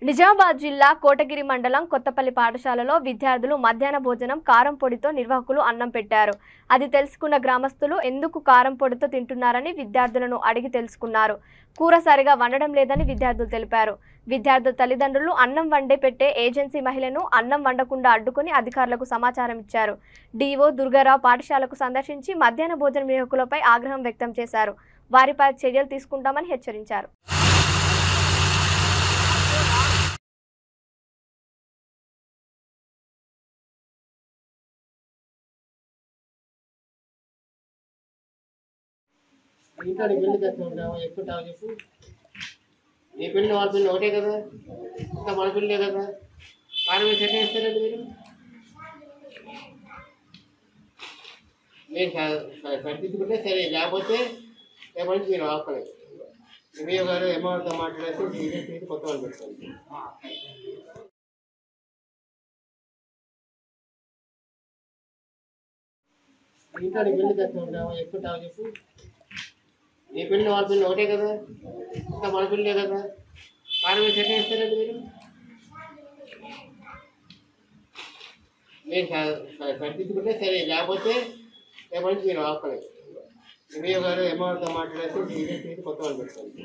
నిజామాబాద్ జిల్లా కోటగిరి మండలం కొత్తపల్లి పాఠశాలలో విద్యార్థులు మధ్యాహ్న భోజనం కారం పొడితో నిర్వాహకులు అన్నం పెట్టారు. అది తెలుసుకున్న గ్రామస్తులు ఎందుకు కారం పొడితో తింటున్నారని విద్యార్థులను అడిగి తెలుసుకున్నారు. కూర సరిగా వండడం లేదని విద్యార్థులు తెలిపారు. విద్యార్థుల తల్లిదండ్రులు అన్నం వండే పెట్టే ఏజెన్సీ మహిళను అన్నం వండకుండా అడ్డుకుని అధికారులకు సమాచారం ఇచ్చారు. డిఓ దుర్గారావు పాఠశాలకు సందర్శించి మధ్యాహ్న భోజన నిర్వాహకులపై ఆగ్రహం వ్యక్తం చేశారు. వారిపై చర్యలు తీసుకుంటామని హెచ్చరించారు. ఇంకా పెళ్లి తెస్తుంటాము ఎక్కుంటావు చెప్పు. నీ పెళ్ళి వాళ్ళ పెళ్ళి ఒకటే కదా, ఇంకా మన పెళ్ళే కదా. కారం సెట్ చేస్తారండి మీరు సరిదిద్దుకుంటే సరే, లేకపోతే రేపటి నుంచి మీరు ఆపలేదు. ఎంఏ గారు ఎంఆర్తో మాట్లాడేసి కొత్త వాళ్ళు పెట్టుకోండి. ఇంకా పెళ్లి తెస్తుంటాము ఎక్కుంటావు చెప్పు. నీ పెళ్ళి వాళ్ళ పెళ్ళి ఒకటే కదా, ఇంకా మన పెళ్ళే కదా. కారం సెట్ చేస్తారండి మీరు సరిదిద్దుకుంటే సరే, లేకపోతే రేపటి నుంచి మీరు ఆపలేదు. ఎంఏ గారు ఎంఆర్తో మాట్లాడేసి కొత్త వాళ్ళు పెట్టుకోండి.